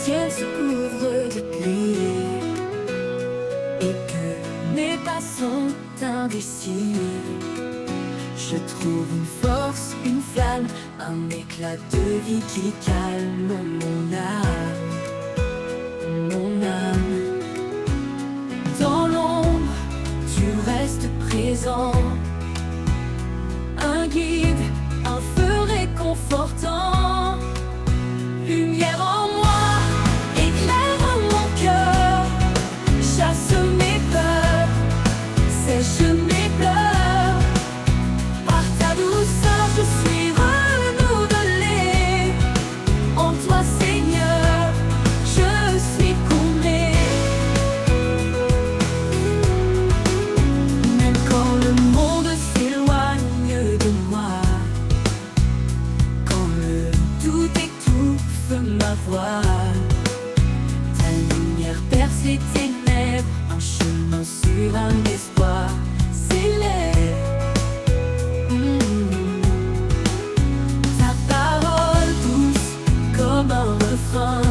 ciel se couvre de pluie et que mes pas sont indécis. Je trouve une force, une flamme, un éclat de vie qui calme mon âme, mon âme. Dans l'ombre, tu restes présent, un guide, un feu réconfortant. Lumière en moi, éclaire mon cœur, chasse mes peurs, sèche mes pleurs. Par ta douceur, je suis renouvelée. En toi, Seigneur, je suis comblée. Même quand le monde s'éloigne de moi, quand le doute étouffe ma voix, ta lumière perce les ténèbres, un chemin sur un espoir s'élève. Ta parole douce comme un refrain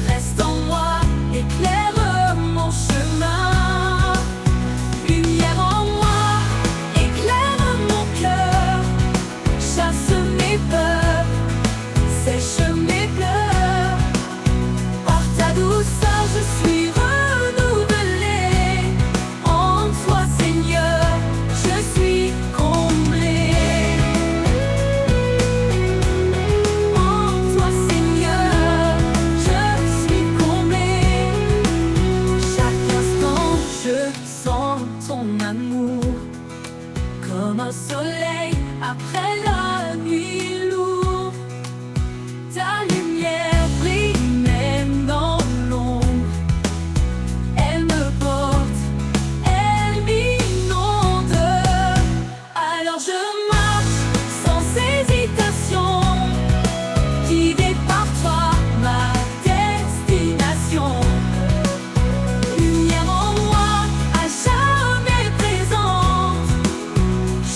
reste en moi, éclaire mon chemin. Lumière en moi, éclaire mon cœur, chasse mes peurs, sèche mes pleurs. Par ta douceur, je suis renouvelée. En toi, Seigneur, je suis comblée. En toi, Seigneur, je suis comblée. Chaque instant, je sens ton amour comme un soleil après la nuit lourde. Ta lumière brille même dans l'ombre. Elle me porte, elle m'inonde. Alors je marche sans hésitation, guidée par toi, ma destination. Lumière en moi, à jamais présente,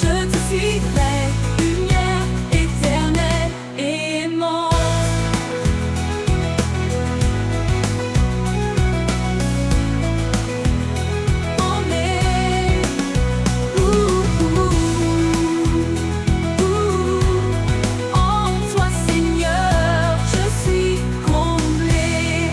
je te suivrai, lumière éternelle et aimante. Emmenée, en toi, Seigneur, je suis comblée.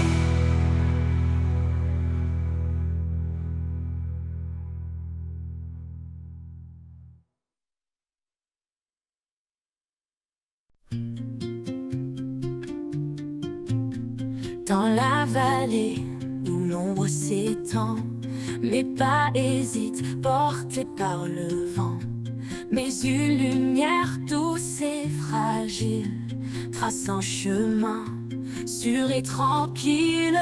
Dans la vallée où l'ombre s'étend, mes pas hésitent, portés par le vent. Mais une lumière douce et fragile trace un chemin sûr et tranquille.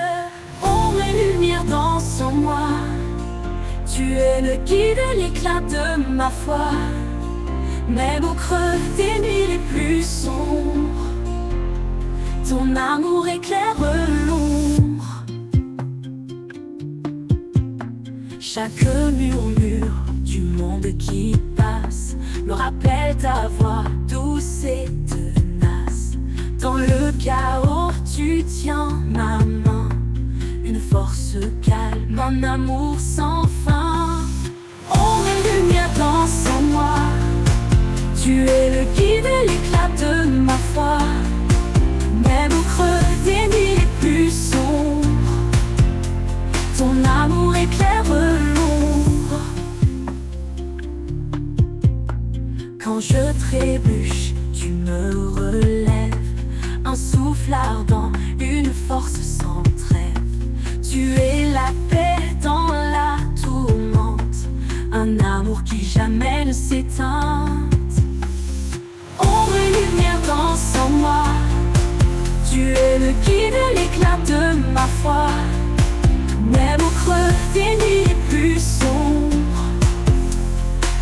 Ombre et lumière dansent en moi, tu es le guide, l'éclat de ma foi. Même au creux des nuits les plus sombres, ton amour éclaire l'ombre. Chaque murmure du monde qui passe me rappelle ta voix douce et tenace. Dans le chaos, tu tiens ma main, une force calme, un amour sans fin. Ombre et lumière dansent en moi, tu es le guide et l'éclat de ma foi. Même au creux des nuits les plus sombres, ton amour éclaire l'ombre. Quand je trébuche, tu me relèves, un souffle ardent, une force sans trêve. Tu es la paix dans la tourmente, un amour qui jamais ne s'éteint. Ombre et lumière dansent en moi, tu es le guide, l'éclat de ma foi. Même au creux des nuits les plus sombres,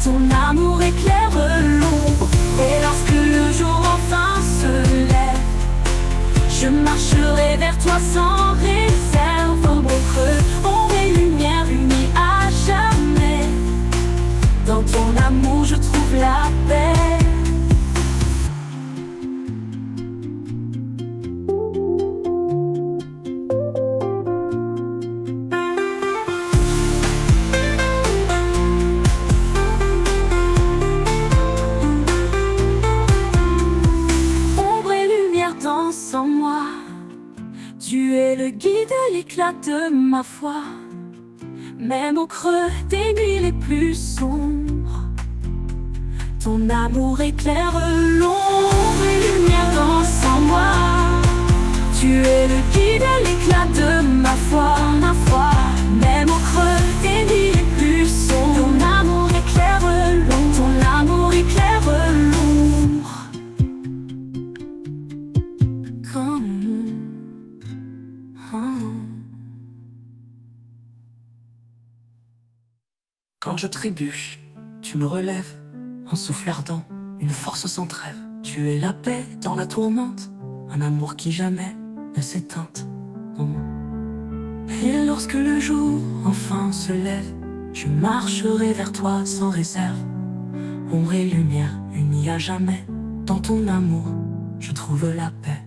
ton amour éclaire l'ombre. Et lorsque le jour enfin se lève, je marcherai vers toi sans réserve. Ombre au creux, ombre et lumière unies à jamais. Dans ton amour je trouve la paix. guide l'éclat de ma foi, même au creux des nuits les plus sombres. Ton amour éclaire l'ombre et lumière danse en moi. Tu es le guide, l'éclat de ma foi, même au creux des nuits les plus sombres. Ton amour éclaire l'ombre, ton amour éclaire l'ombre. Quand je trébuche, tu me relèves, un souffle ardent, une force sans trêve. Tu es la paix dans la tourmente, un amour qui jamais ne s'éteinte. Et lorsque le jour enfin se lève, je marcherai vers toi sans réserve. Ombre et lumière unies à jamais, dans ton amour, je trouve la paix.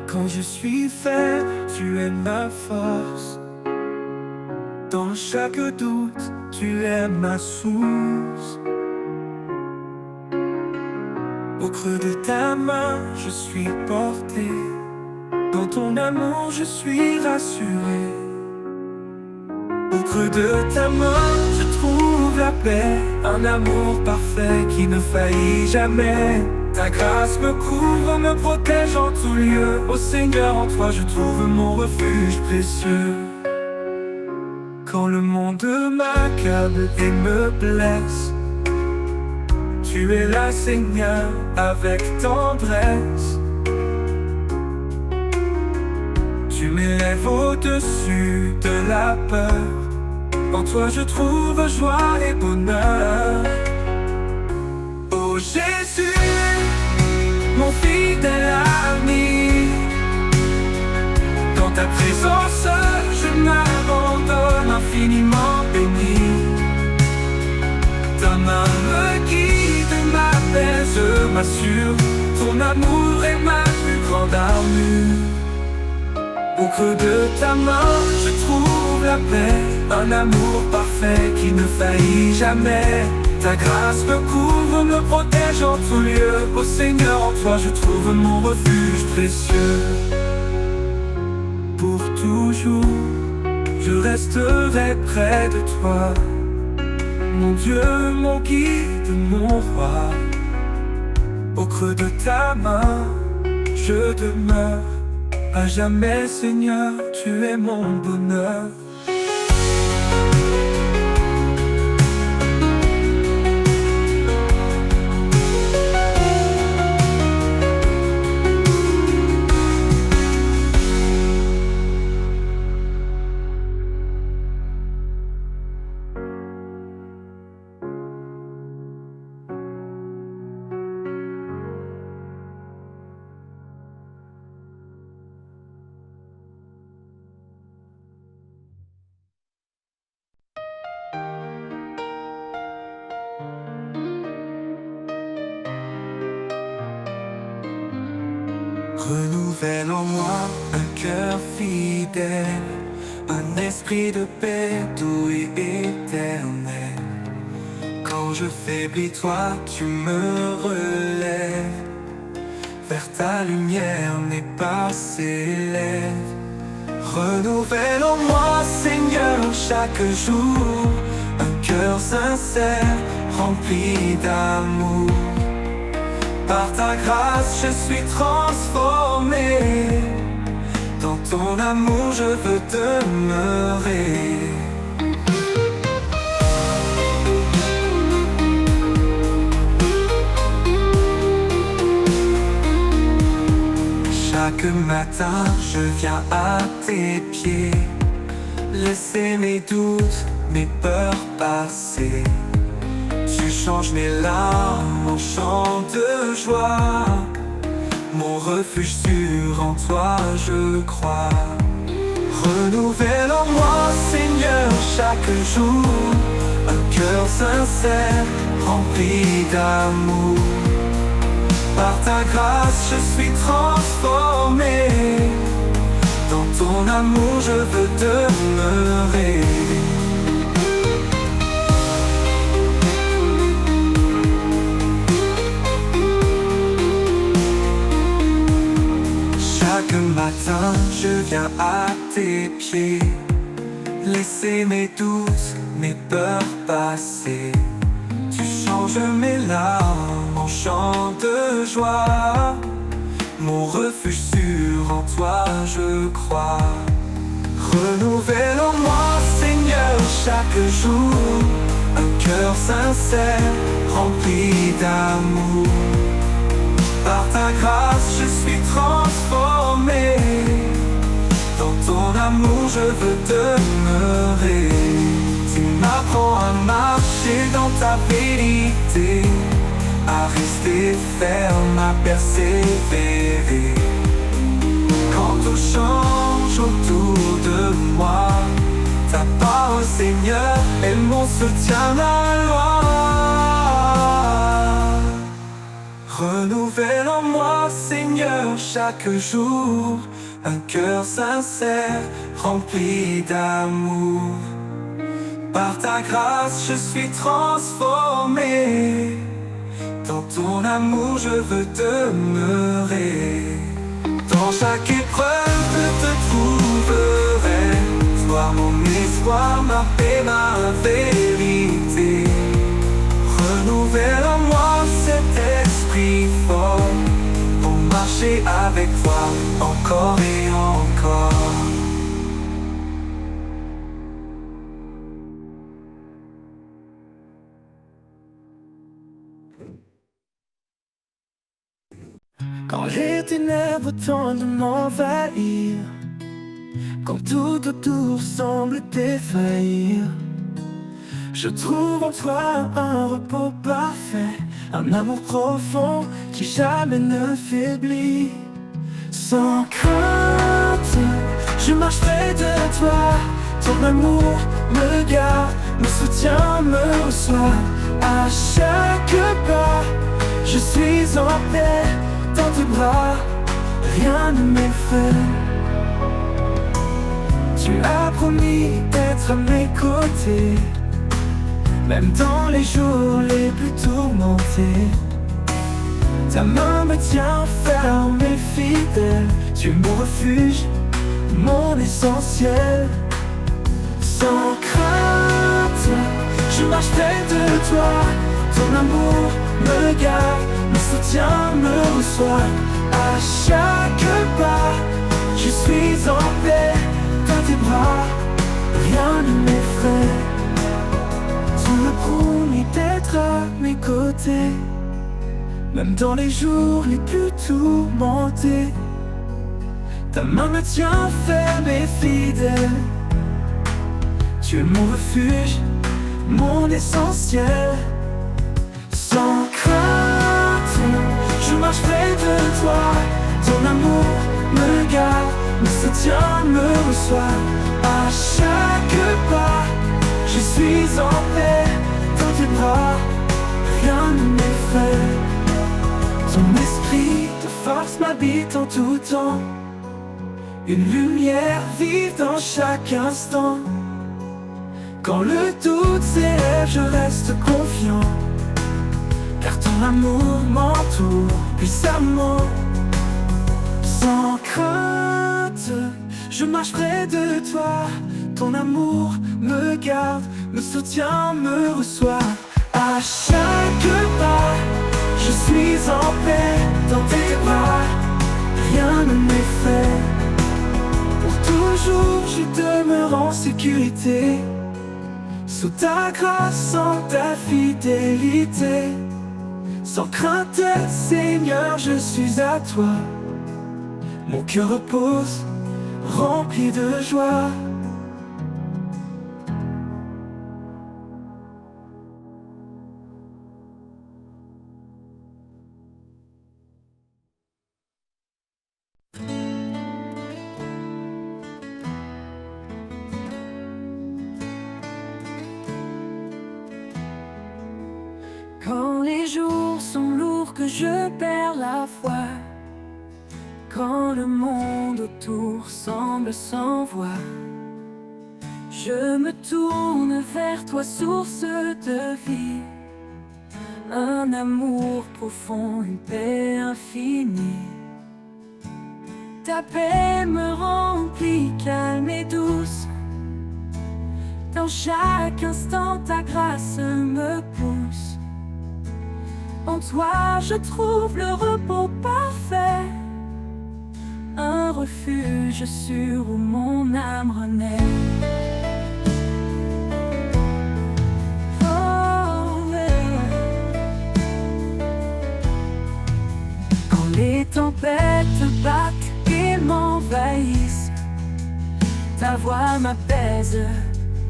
Quand je suis faible, tu es ma force. Dans chaque doute, tu es ma source. Au creux de ta main, je suis porté. Dans ton amour, je suis rassuré. Au creux de ta main, je trouve la paix. Un amour parfait qui ne faillit jamais. Ta grâce me couvre, me protège en tout lieu. Ô Seigneur, en toi je trouve mon refuge précieux. Quand le monde m'accable et me blesse, tu es là, Seigneur, avec tendresse. Tu m'élèves au-dessus de la peur. En toi je trouve joie et bonheur. Oh Jésus, mon fidèle ami, dans ta présence je m'abandonne infiniment béni. Ta main me guide, m'apaise, m'assure. Ton amour est ma plus grande armure. Au creux de ta main je trouve la paix. Un amour parfait qui ne faillit jamais. Ta grâce me couvre, me protège en tout lieu. Ô Seigneur, en toi je trouve mon refuge précieux. Pour toujours, je resterai près de toi. Mon Dieu, mon guide, mon roi. Au creux de ta main, je demeure. À jamais, Seigneur, tu es mon bonheur. Renouvelle en moi un cœur fidèle, un esprit de paix doux et éternel. Quand je faiblis, toi tu me relèves. Vers ta lumière mes pas s'élèvent. Renouvelle en moi, Seigneur, chaque jour un cœur sincère, rempli d'amour. Par ta grâce je suis transformé. Dans ton amour je veux demeurer. Chaque matin je viens à tes pieds, laisser mes doutes, mes peurs passer. Tu changes mes larmes en chants de joie. Mon refuge sûr, en toi je crois. Renouvelle en moi, Seigneur, chaque jour un cœur sincère, rempli d'amour. Par ta grâce je suis transformé. Dans ton ton amour je veux demeurer. Chaque matin je viens à tes pieds, laisser mes doutes, mes peurs passer. Tu changes mes larmes en chants de joie. Mon refuge sûr, en toi je crois. Renouvelle en moi, Seigneur, chaque jour un cœur sincère, rempli d'amour. Par ta grâce je suis transformé. Dans ton amour je veux demeurer. Tu m'apprends à marcher dans ta vérité, à rester ferme, à persévérer. Quand tout change autour de moi, ta parole, Seigneur, est mon soutien, la loi. Renouvelle en moi, Seigneur, chaque jour un cœur sincère, rempli d'amour. Par ta grâce je suis transformé. Dans ton amour je veux demeurer. Dans chaque épreuve je te trouverai. Sois mon espoir, ma paix, ma vérité. Renouvelle en moi cet esprit fort, pour marcher avec toi encore et encore. Quand les ténèbres tentent de m'envahir, quand tout autour semble défaillir, je trouve en toi un repos parfait, un amour profond qui jamais ne faiblit. Sans crainte, je marche près de toi. Ton amour me garde, me soutient, me reçoit. À chaque pas, je suis en paix. Dans tes bras, rien ne m'effraie. Tu as promis d'être à mes côtés, même dans les jours les plus tourmentés. Ta main me tient ferme et fidèle. Tu es mon refuge, mon essentiel. Sans crainte, je marche près de toi. Ton amour me garde, me soutient, me reçoit. À chaque pas, je suis en paix. Dans tes bras, rien ne m'effraie. Tu me promis d'être à mes côtés, même dans les jours les plus tourmentés. Ta main me tient ferme et fidèle. Tu es mon refuge, mon essentiel. Sans crainte, je marche près de toi. Ton amour me garde, me soutient, me reçoit. À chaque pas, je suis en paix. Dans tes bras, rien ne m'effraie. Ton esprit de force m'habite en tout temps. Une lumière vive dans chaque instant. Quand le doute s'élève, je reste confiant, car ton amour m'entoure puissamment. Sans crainte, je marche près de toi. Ton amour me garde, me soutient, me reçoit. À chaque pas, je suis en paix. Dans tes bras, rien ne m'effraie. Pour toujours, je demeure en sécurité, sous ta grâce, en ta fidélité. Sans crainte, Seigneur, je suis à toi. Mon cœur repose, rempli de joie. Quand les jours sont lourds, que je perds la foi, Quand le monde autour semble sans voix, je me tourne vers toi, source de vie. Un amour profond, une paix infinie. Ta paix me remplit, calme et douce. Dans chaque instant, ta grâce me pousse. En toi, je trouve le repos parfait. Un refuge sûr où mon âme renaît. Oh, yeah. Quand les tempêtes battent et m'envahissent, ta voix m'apaise,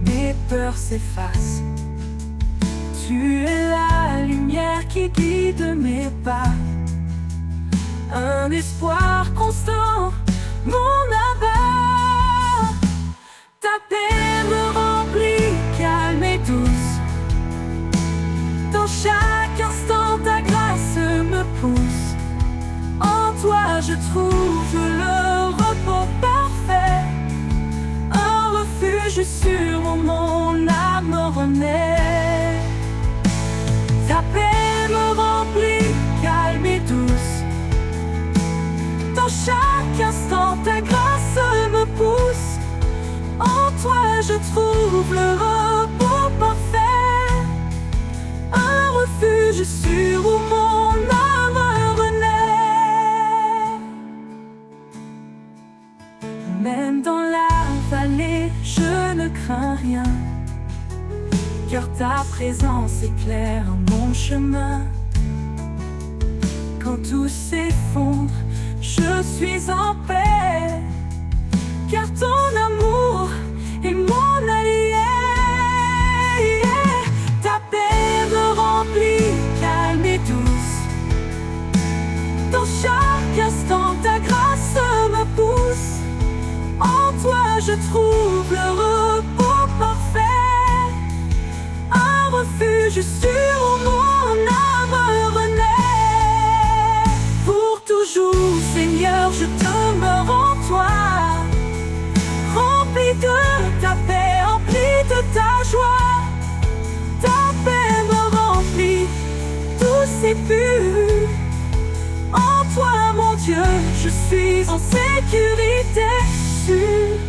mes peurs s'effacent. Tu es la lumière qui guide mes pas, un espoir constant, mon abat. Ta paix me remplit, calme et douce. Dans chaque instant, ta grâce me pousse. En toi, je trouve le repos parfait, un refuge sûr où mon âme renaît. Ta paix me remplit, calme et douce. Dans chaque instant, ta grâce me pousse. En toi, je trouve le repos parfait, un refuge sûr où mon âme renaît. Même dans la vallée, je ne crains rien, car ta présence éclaire mon chemin. Quand tout s'effondre, je suis en paix, car ton amour est mon allié. Ta paix me remplit, calme et douce. Dans chaque instant, ta grâce me pousse. En toi, je trouve le repos parfait, un refuge sûr où mon âme renaît. Pour toujours, Seigneur, je demeure en toi, rempli de ta paix, empli de ta joie. Ta paix me remplit, douce et pure. En toi, mon Dieu, je suis en sécurité sûre.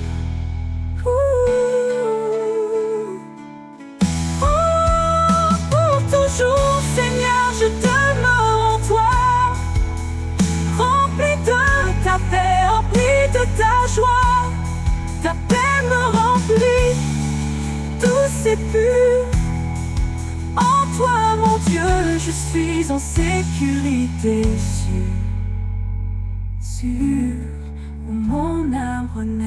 Pour toujours, Seigneur, je demeure en toi, rempli de ta paix, empli de ta joie. Ta paix me remplit, douce et pure. En toi, mon Dieu, je suis en sécurité sûre, sûre où mon âme renaît.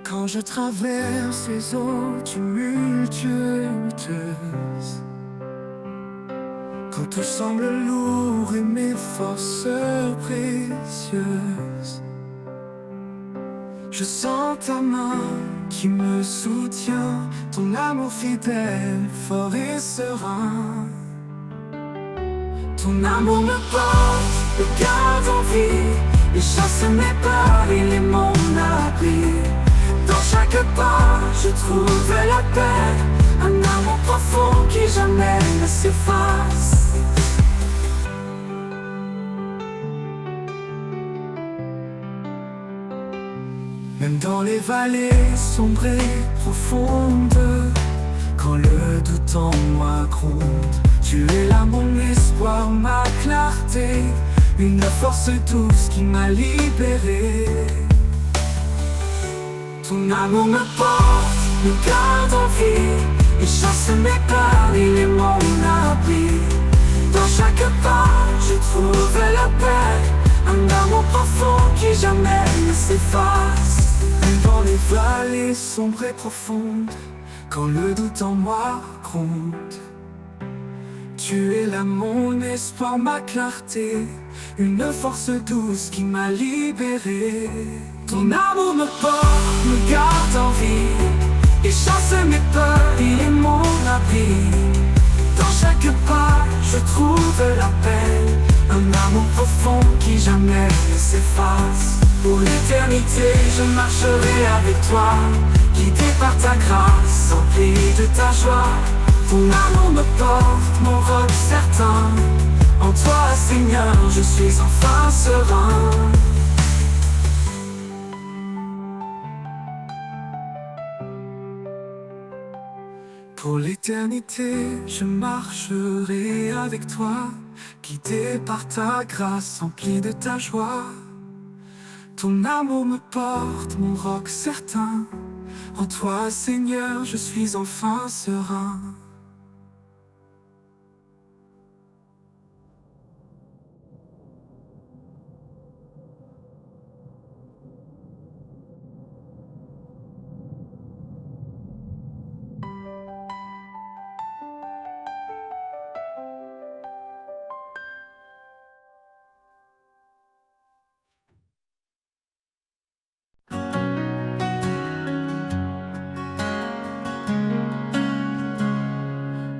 Quand je traverse les eaux tumultueuses, quand tout semble lourd et mes forces précieuses, je sens ta main qui me soutient, ton amour fidèle, fort et serein. Ton amour me porte, me garde en vie, et chasse mes peurs, il est mon abri. Dans chaque pas, je trouve la paix, un amour profond qui jamais ne s'efface. Même dans les vallées sombres et profondes, quand le doute en moi gronde, tu es là mon espoir, ma clarté, une force douce qui m'a libéré. Ton amour me porte, me garde en vie, et chasse mes peurs, il est mon abri. Dans chaque pas, je trouve la paix, un amour profond qui jamais ne s'efface. Même dans les vallées sombres et profondes, quand le doute en moi gronde, Tu es là mon espoir, ma clarté, une force douce qui m'a libéré. Ton amour me porte, me garde en vie, et chasse mes peurs, il est mon abri. Dans chaque pas, je trouve la paix, un amour profond qui jamais ne s'efface. Pour l'éternité, je marcherai avec toi, guidé par ta grâce, empli de ta joie. Ton amour me porte, mon roc certain. En toi, Seigneur, je suis enfin serein. Pour l'éternité, je marcherai avec toi, guidé par ta grâce, empli de ta joie. Ton amour me porte, mon roc certain. En toi, Seigneur, je suis enfin serein.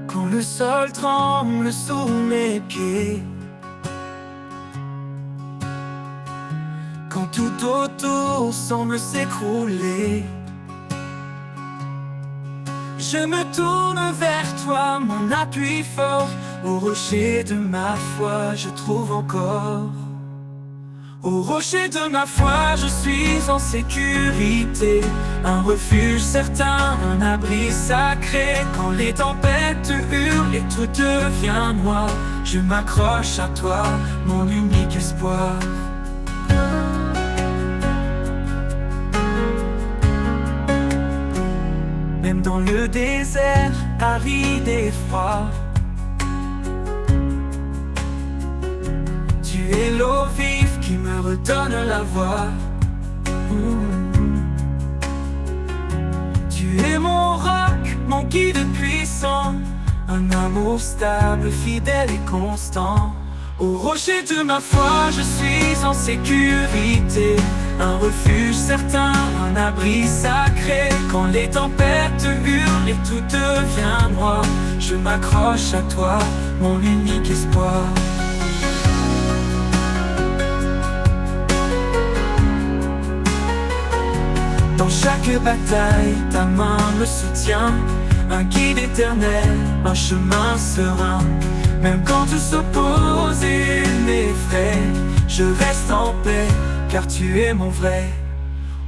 Quand le sol tremble sous mes pieds, quand tout autour semble s'écrouler, je me tourne vers toi, mon appui fort. Au rocher de ma foi, je trouve encore. Au rocher de ma foi, je suis en sécurité, un refuge certain, un abri sacré. Quand les tempêtes hurlent et tout devient noir, je m'accroche à toi, mon unique espoir. Même dans le désert, aride et froid, tu es l'eau vive qui me redonne la voix. Tu es mon roc, mon guide puissant, un amour stable, fidèle et constant. Au rocher de ma foi, je suis en sécurité, un refuge certain, un abri sacré. Quand les tempêtes hurlent et tout devient noir, je m'accroche à toi, mon unique espoir. Dans chaque bataille, ta main me soutient, un guide éternel, un chemin serein. Même quand tout s'oppose et m'effraie, je reste en paix, car tu es mon vrai.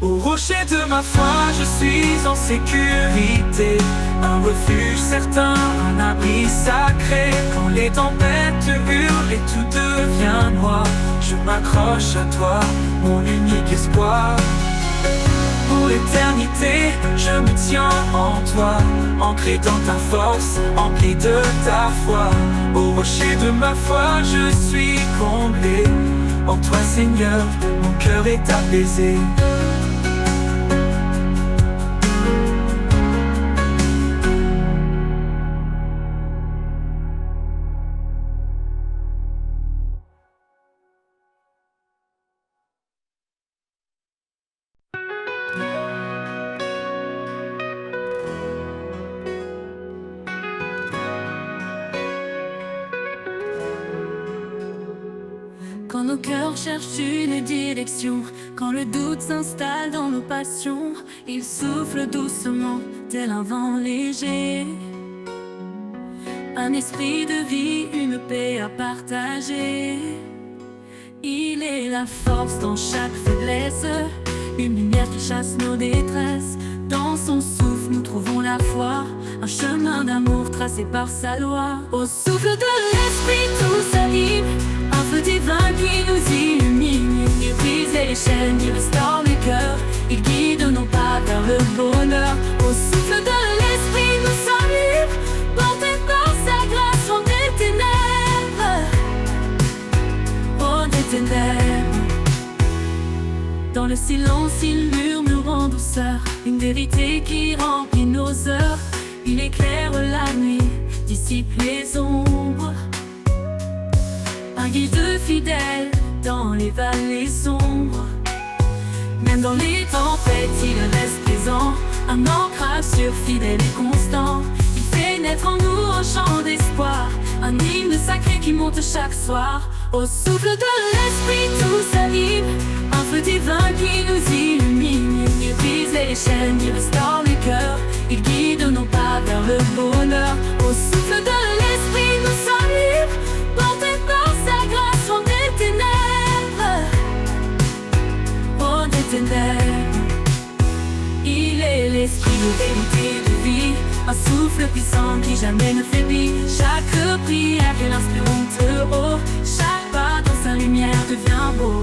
Au rocher de ma foi, je suis en sécurité, un refuge certain, un abri sacré. Quand les tempêtes hurlent et tout devient noir, je m'accroche à toi, mon unique espoir. Pour l'éternité, je me tiens en toi, ancré dans ta force, empli de ta foi. Au rocher de ma foi, je suis comblé. En toi, Seigneur, mon cœur est apaisé. Quand nos cœurs cherchent une direction, quand le doute s'installe dans nos passions, il souffle doucement, tel un vent léger. Un esprit de vie, une paix à partager. Il est la force dans chaque faiblesse, une lumière qui chasse nos détresses. Dans son souffle, nous trouvons la foi, un chemin d'amour tracé par sa loi. Au souffle de l'esprit, tout s'anime, un feu divin qui nous illumine. Il brise les chaînes, il restaure les cœurs, il guide nos pas vers le bonheur. Au souffle de l'esprit, nous sommes libres, portés par sa grâce, loin des ténèbres, loin des ténèbres. Dans le silence, il murmure en douceur une vérité qui remplit nos heures. Il éclaire la nuit, dissipe les ombres. Un guide fidèle dans les vallées sombres. Même dans les tempêtes, il reste présent. Un ancrage sûr, fidèle et constant. Il fait naître en nous un chant d'espoir, un hymne sacré qui monte chaque soir. Au souffle de l'esprit tout s'anime, un feu divin qui nous illumine. Il brise les chaînes, il restaure les cœurs, il guide nos pas vers le bonheur. Au souffle de l'esprit nous sommes libres, portés par sa grâce loin des ténèbres. Loin des ténèbres. Il est l'esprit de vérité, de vie, un souffle puissant qui jamais ne faiblit. Chaque prière qu'elle inspire monte haut, chaque pas dans sa lumière devient beau.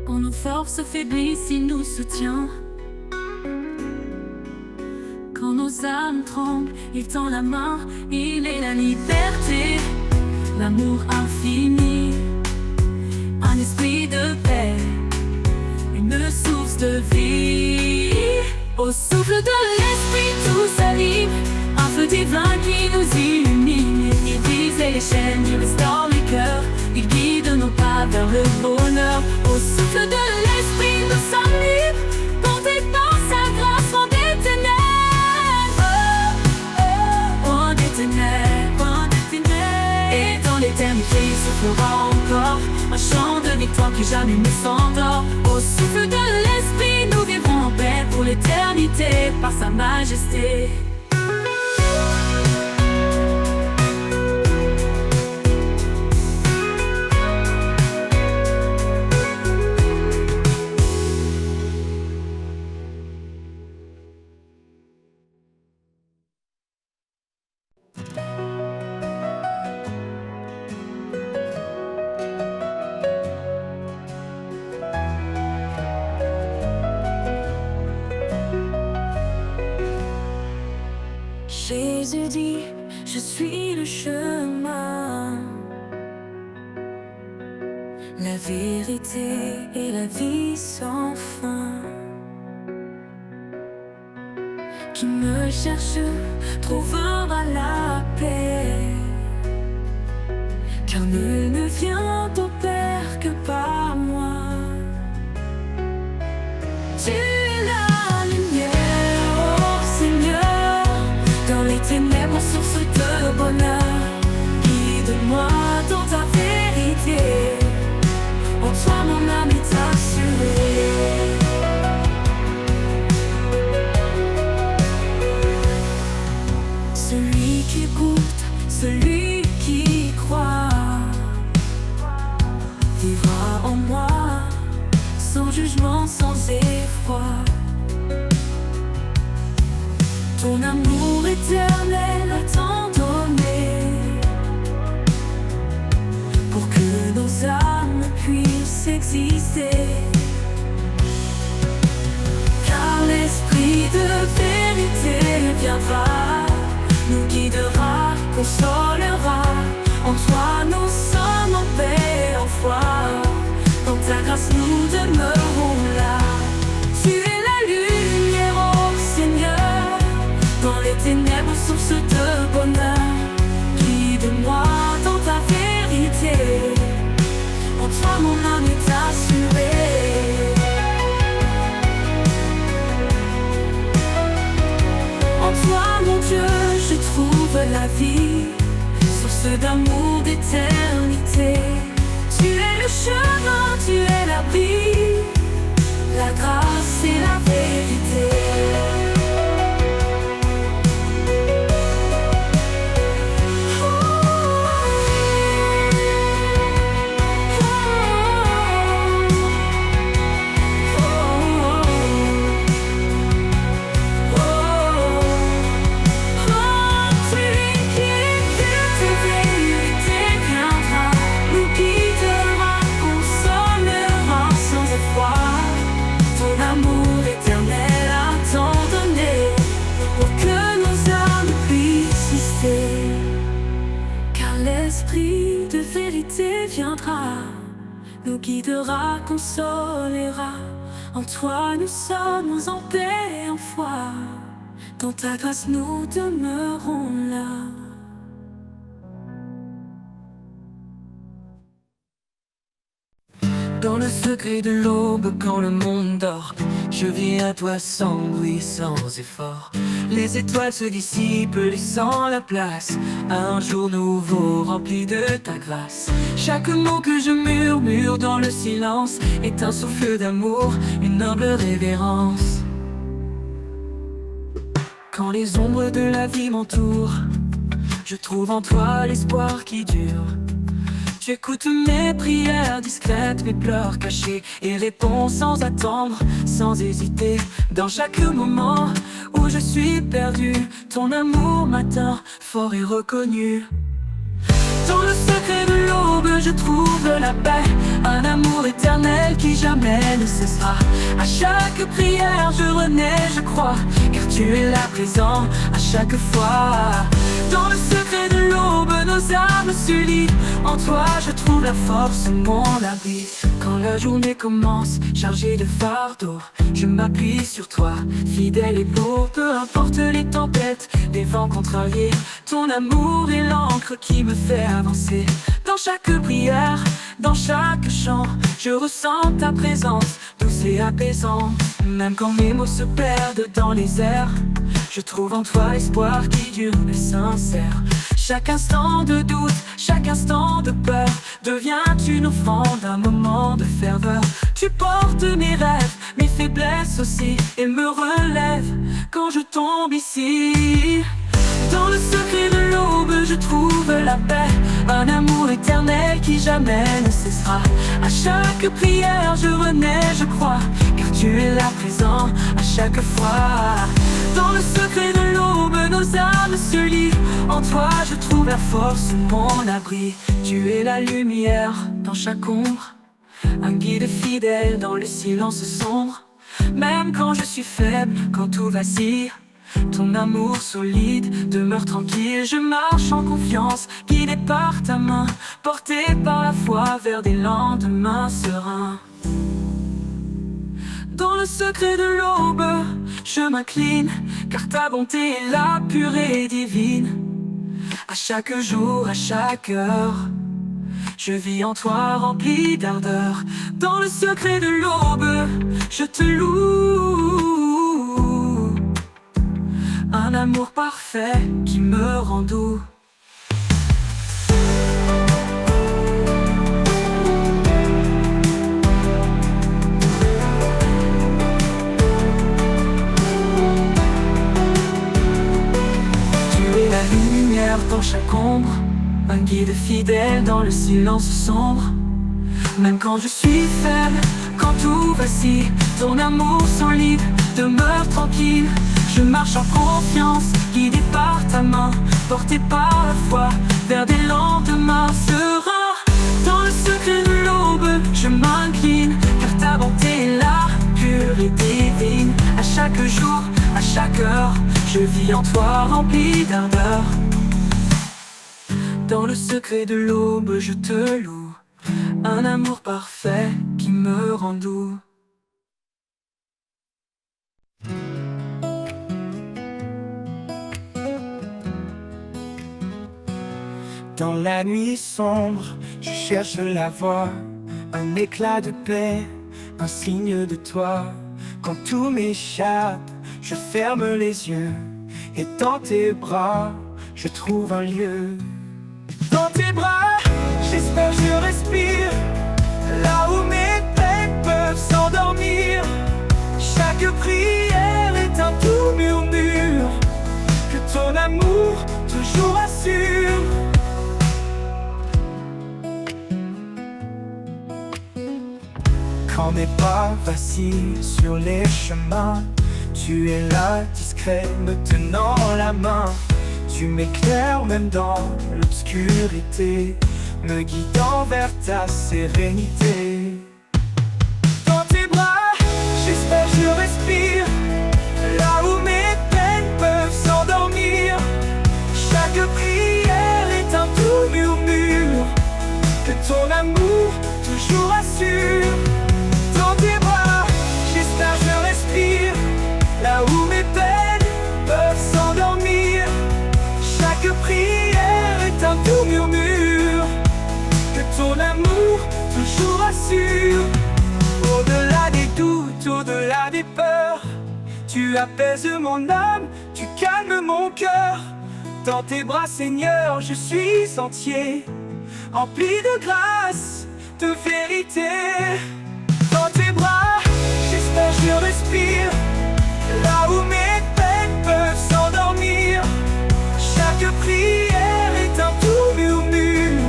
Quand nos forces faiblissent, il nous soutient. Quand nos âmes tremblent, il tend la main. Il est la liberté, l'amour infini, un esprit de paix, une source de vie. Au souffle de l'esprit tout s'anime, un feu divin qui nous illumine. Il brise les chaînes, il restaure les cœurs, il guide nos pas vers le bonheur. Au souffle de l'esprit nous sommes libres, portés par sa grâce loin des ténèbres. Loin des ténèbres, loin des ténèbres. Et dans l'éternité il soufflera encore un chant de victoire qui jamais ne s'endort. Au souffle de l'esprit nous vivrons en paix pour l'éternité par sa majesté. Jésus dit, je suis le chemin, la vérité et la vie sans fin. Qui me cherche trouvera la paix, car nul ne vient au Père que par moi. Tu es la lumière, oh Seigneur, dans les ténèbres, source de bonheur. Guide-moi dans ta vérité, en toi mon âme est assurée. Celui qui écoute, celui qui croit, vivra en moi, sans jugement, sans effroi. Ton amour éternel a tant donné, pour que nos âmes puissent exister. Car l'esprit de vérité viendra, nous guidera, consolera. En toi nous sommes en paix, en foi, dans ta grâce nous demeurons là. Tu es la lumière, oh Seigneur, dans les ténèbres, source de bonheur. Guide-moi dans ta vérité, en toi mon âme est assurée. En toi mon Dieu je trouve la vie, source d'amour, d'éternité. Tu es le chemin, tu es l'abri, la grâce et la vérité. Viendra, nous guidera, consolera. En toi nous sommes en paix, en foi, Dans ta grâce nous demeurons là. Dans le secret de l'aube, quand le monde dort, je viens à toi sans bruit, sans effort. Les étoiles se dissipent, laissant la place à un jour nouveau rempli de ta grâce. Chaque mot que je murmure dans le silence est un souffle d'amour, une humble révérence. Quand les ombres de la vie m'entourent, je trouve en toi l'espoir qui dure. Tu écoutes mes prières discrètes, mes pleurs cachés, et réponds sans attendre, sans hésiter. Dans chaque moment où je suis perdu, ton amour m'atteint, fort et reconnu. Dans le secret de l'aube, je trouve la paix, un amour éternel qui jamais ne cessera. À chaque prière, je renais, je crois, car tu es là présent à chaque fois. Dans le secret de l'aube, nos âmes s'unissent. En toi, je trouve la force, mon abri. Quand la journée commence, chargée de fardeaux, je m'appuie sur toi, fidèle et beau. Peu importe les tempêtes, les vents contrariés, ton amour est l'encre qui me fait avancer. Dans chaque prière, dans chaque chant, je ressens ta présence, douce et apaisante. Même quand mes mots se perdent dans les airs, je trouve en toi l'espoir qui dure et sincère. Chaque instant de doute, chaque instant de peur devient une offrande, un moment de ferveur. Tu portes mes rêves, mes faiblesses aussi, et me relèves quand je tombe ici. Dans le secret de l'aube, je trouve la paix, un amour éternel qui jamais ne cessera. À chaque prière, je renais, je crois, car tu es là présent à chaque fois. Dans le secret de l'aube, nos âmes se lient. En toi, je trouve la force, mon abri. Tu es la lumière dans chaque ombre, un guide fidèle dans le silence sombre. Même quand je suis faible, quand tout vacille, ton amour solide demeure tranquille. Je marche en confiance, guidé par ta main, porté par la foi vers des lendemains sereins. Dans le secret de l'aube, je m'incline, car ta bonté est la pure et divine. À chaque jour, à chaque heure, je vis en toi rempli d'ardeur. Dans le secret de l'aube, je te loue, un amour parfait qui me rend doux. Dans chaque ombre, un guide fidèle dans le silence sombre. Même quand je suis faible, quand tout vacille, ton amour solide demeure tranquille. Je marche en confiance, guidé par ta main, porté par la foi vers des lendemains sereins. Dans le secret de l'aube, je m'incline, car ta bonté est là, pure et divine. À chaque jour, à chaque heure, je vis en toi rempli d'ardeur. Dans le secret de l'aube, je te loue, un amour parfait qui me rend doux. Dans la nuit sombre, je cherche la voie, un éclat de paix, un signe de toi. Quand tout m'échappe, je ferme les yeux, et dans tes bras, je trouve un lieu. Dans tes bras, j'espère je respire, là où mes peines peuvent s'endormir. Chaque prière est un doux murmure, que ton amour toujours assure. Quand mes pas vacillent sur les chemins, tu es là discret, me tenant la main. Tu m'éclaires même dans l'obscurité, me guidant vers ta sérénité. Dans tes bras, j'espère je respire, là où mes peines peuvent s'endormir. Chaque prière est un doux murmure, que ton amour toujours assure. Dans tes bras, j'espère je respire, là où mes peines peuvent mes peurs. Tu apaises mon âme, tu calmes mon cœur. Dans tes bras, Seigneur, je suis entier, rempli de grâce, de vérité. Dans tes bras, j'espère, je respire, là où mes peines peuvent s'endormir. Chaque prière est un doux murmure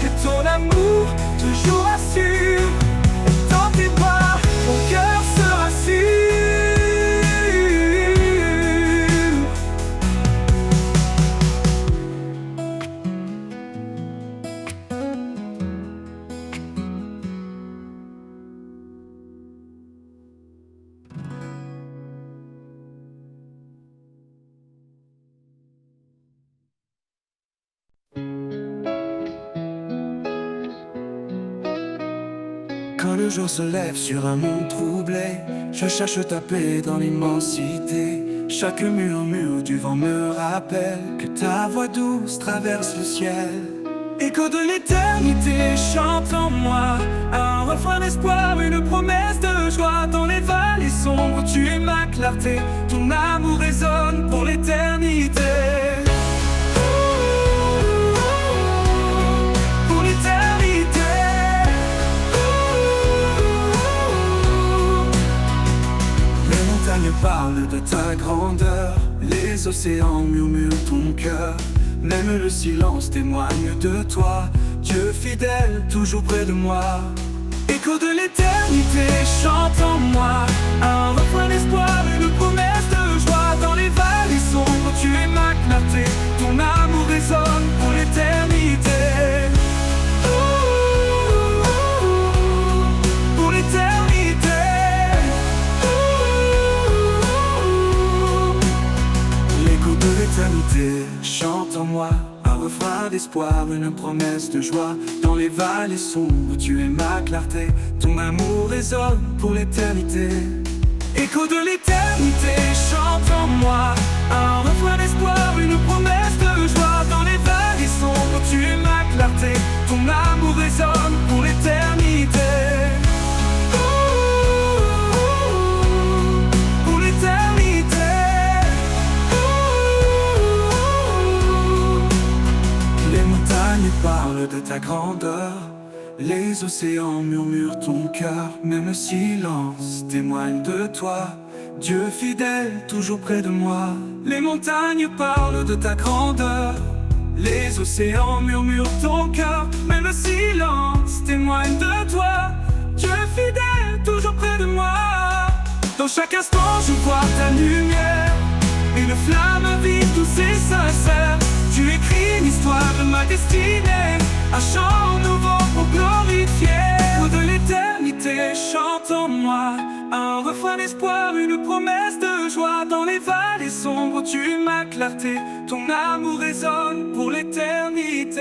que ton amour toujours assure. Dans tes bras, mon cœur se rassure. Quand le jour se lève sur un monde troublé, je cherche ta paix dans l'immensité. Chaque murmure du vent me rappelle que ta voix douce traverse le ciel. Écho de l'éternité chante en moi, un refrain d'espoir, une promesse de joie. Dans les vallées sombres, tu es ma clarté, ton amour résonne pour l'éternité. Pour l'éternité. Les montagnes parlent de ta grandeur, les océans murmurent ton cœur. Même le silence témoigne de toi, Dieu fidèle, toujours près de moi. Écho de l'éternité chante en moi, un refrain d'espoir, une promesse de joie. Dans les vallées sombres, tu es ma clarté, ton amour résonne pour l'éternité. Pour l'éternité. L'écho de l'éternité chante en moi, un refrain d'espoir, une promesse de joie. Dans les vallées sombres, tu es ma clarté, ton amour résonne pour l'éternité. Écho de l'éternité chante en moi, un refrain d'espoir, une promesse de joie. Dans les vallées sombres, tu es ma clarté, ton amour résonne pour l'éternité. Pour l'éternité. Les montagnes parlent de ta grandeur, les océans murmurent ton cœur. Même le silence témoigne de toi, Dieu fidèle, toujours près de moi. Les montagnes parlent de ta grandeur, les océans murmurent ton cœur. Même le silence témoigne de toi, Dieu fidèle, toujours près de moi. Dans chaque instant je vois ta lumière, une flamme vive, douce et sincère. Tu écris l'histoire de ma destinée, un chant nouveau pour glorifier. L'écho de l'éternité chante en moi, un refrain d'espoir, une promesse de joie. Dans les vallées sombres, tu es ma clarté, ton amour résonne pour l'éternité.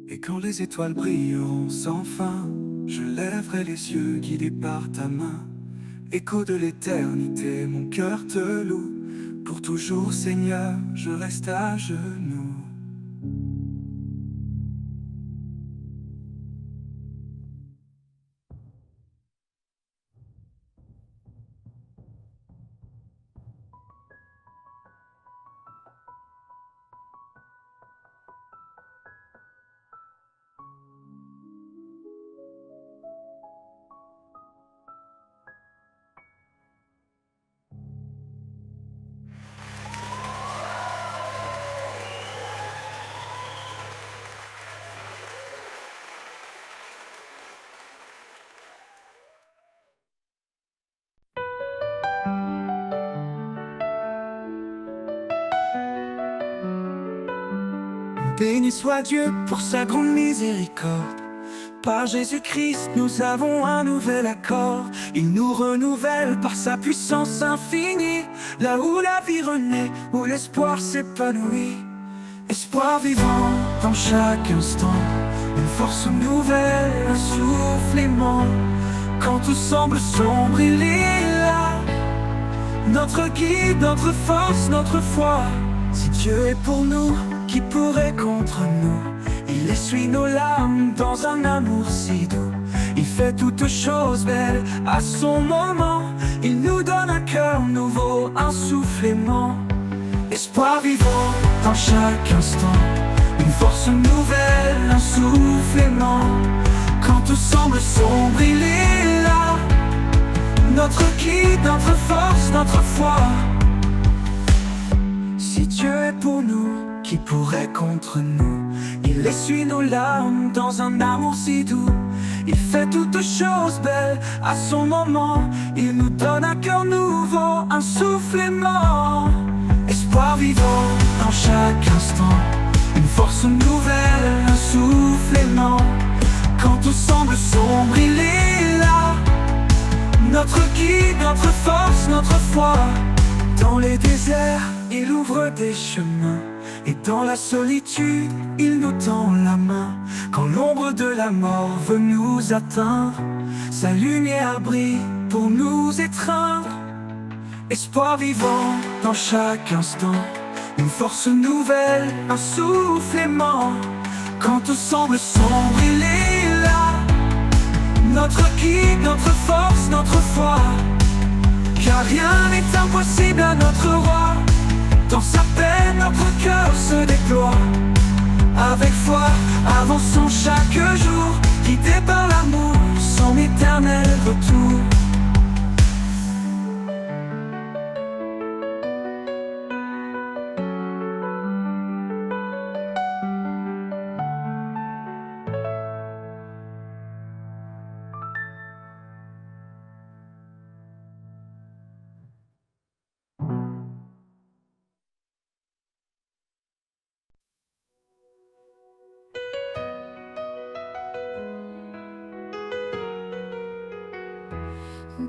Et quand les étoiles brilleront sans fin, je lèverai les yeux guidés par ta main. Écho de l'éternité, mon cœur te loue, pour toujours Seigneur, je reste à genoux. Béni soit Dieu pour sa grande miséricorde. Par Jésus-Christ, nous avons un nouvel accord. Il nous renouvelle par sa puissance infinie. Là où la vie renaît, où l'espoir s'épanouit. Espoir vivant dans chaque instant, une force nouvelle, un souffle aimant. Quand tout semble sombre, il est là. Notre guide, notre force, notre foi. Si Dieu est pour nous, qui pourrait contre nous? Il essuie nos larmes dans un amour si doux. Il fait toutes choses belles à son moment. Il nous donne un cœur nouveau, un souffle aimant. Espoir vivant dans chaque instant. Une force nouvelle, un souffle aimant. Quand tout semble sombre, il est là. Notre guide, notre force, notre foi. Si Dieu est pour nous, qui pourrait contre nous? Il essuie nos larmes dans un amour si doux. Il fait toutes choses belles à son moment. Il nous donne un cœur nouveau, un souffle aimant. Espoir vivant dans chaque instant. Une force nouvelle, un souffle aimant. Quand tout semble sombre, il est là. Notre guide, notre force, notre foi. Dans les déserts, il ouvre des chemins. Et dans la solitude, il nous tend la main. Quand l'ombre de la mort veut nous atteindre, sa lumière brille pour nous étreindre. Espoir vivant dans chaque instant. Une force nouvelle, un souffle aimant. Quand tout semble sombre, il est là. Notre guide, notre force, notre foi. Car rien n'est impossible à notre roi. Dans sa paix, notre cœur se déploie. Avec foi, avançons chaque jour, guidés par l'amour, son éternel retour.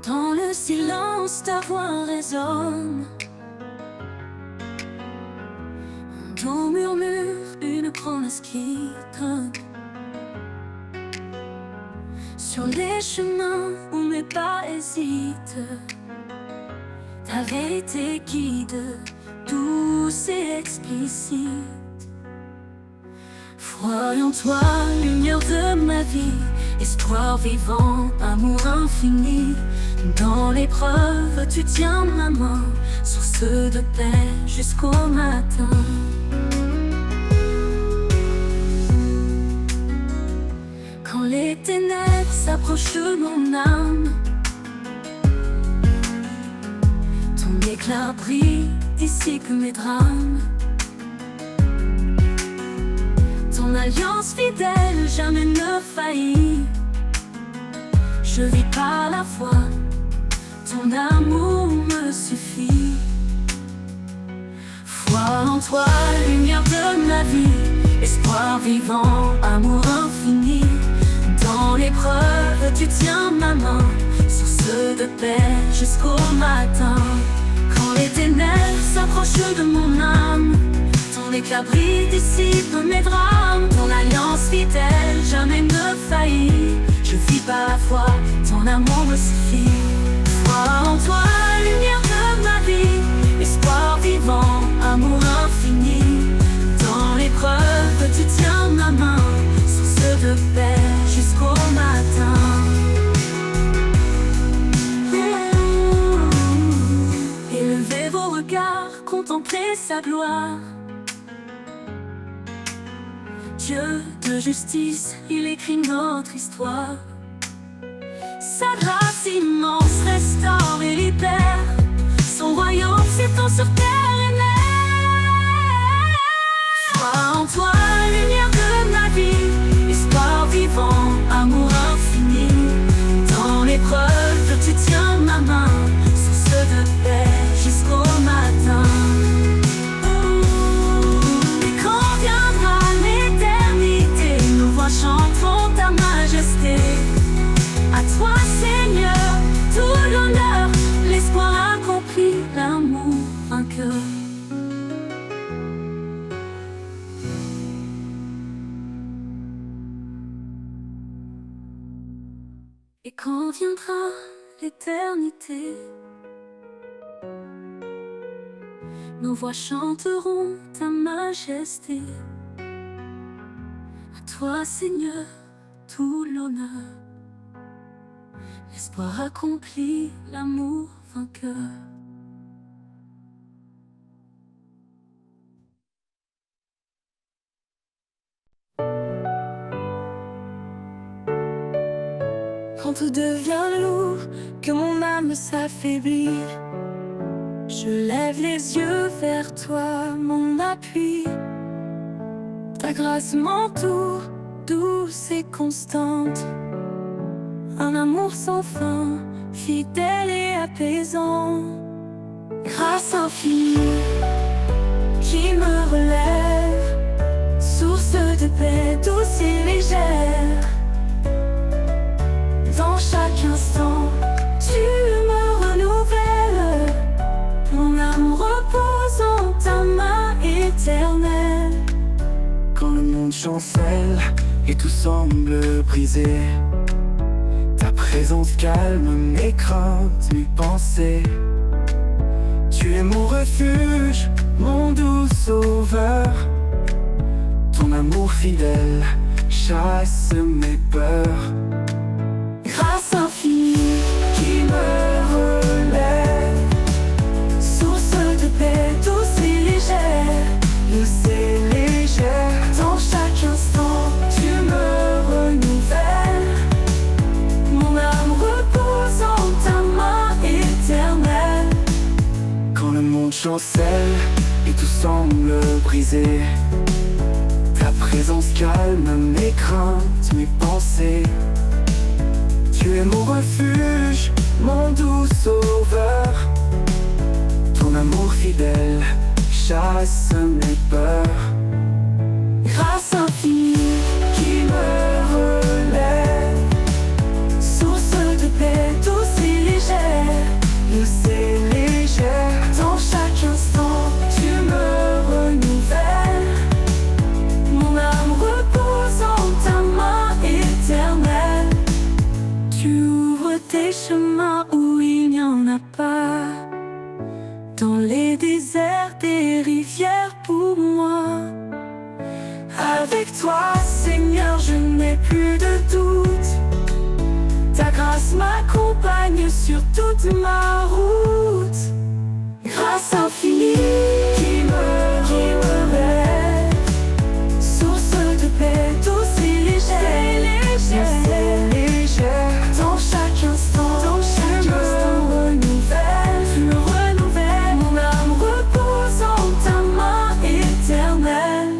Dans le silence, ta voix résonne. Ton murmure, une promesse qui donne. Sur les chemins où mes pas hésitent, ta vérité guide, douce et explicite. Foi en toi, lumière de ma vie, espoir vivant, amour infini. Dans l'épreuve, tu tiens ma main, source de paix jusqu'au matin. Quand les ténèbres s'approchent de mon âme, ton éclat brille, dissipe mes drames. Ton alliance fidèle jamais ne faillit. Je vis par la foi, ton amour me suffit. Foi en toi, lumière de ma vie, espoir vivant, amour infini. Dans l'épreuve, tu tiens ma main, source de paix jusqu'au matin. Quand les ténèbres s'approchent de mon âme, ton éclat brille, dissipe mes drames. Ton alliance fidèle jamais ne faillit. Je vis par la foi, ton amour me suffit. Foi en toi, lumière de ma vie, espoir vivant, amour infini. Dans l'épreuve, tu tiens ma main, source de paix jusqu'au matin. Élevez vos regards, contemplez sa gloire. Dieu de justice, il écrit notre histoire. Sa grâce immense restaure et libère. Son royaume s'étend sur terre et mer. Foi en toi, lumière de ma vie, espoir vivant, amour infini. Dans l'épreuve, tu tiens ma main, source de paix jusqu'au matin. Et quand viendra l'éternité, nos voix chanteront ta majesté. À toi, Seigneur, tout l'honneur, l'espoir accompli, l'amour vainqueur. Et quand viendra l'éternité, nos voix chanteront ta majesté. toi, Seigneur, tout l'honneur. L'espoir accompli, l'amour vainqueur. Quand tout devient lourd, que mon âme s'affaiblit, je lève les yeux vers toi, mon appui. Ta grâce m'entoure, douce et constante. Un amour sans fin, fidèle et apaisant. Grâce infinie qui me relève, source de paix douce et légère. Dans chaque instant, tu me renouvelles. Mon âme repose en ta main éternelle. Quand le monde chancelle et tout semble brisé, ta présence calme mes craintes, mes pensées. Tu es mon refuge, mon doux sauveur. Ton amour fidèle chasse mes peurs. Grâce infinie Qui me relève, source de paix douce et légère. douce et légère. Dans chaque instant, Tu me renouvelles. mon âme repose en ta main éternelle. Quand le monde chancelle et tout semble brisé, ta présence calme mes craintes, mes pensées. Tu es mon refuge, mon doux sauveur. Ton amour fidèle chasse mes peurs. Grâce infinie Qui me relève, source de paix douce et légère. douce et légère. Dans chaque instant, Tu me renouvelles. mon âme repose en ta main éternelle. Tu ouvres tes chemins où il n'y en a pas. Dans les déserts, des rivières pour moi. Avec toi, Seigneur, je n'ai plus de doute. Ta grâce m'accompagne sur toute ma route. Grâce infinie Qui me relève, source de paix douce et légère. douce et légère. Dans chaque instant, Tu me renouvelle. Mon âme repose en ta main éternelle.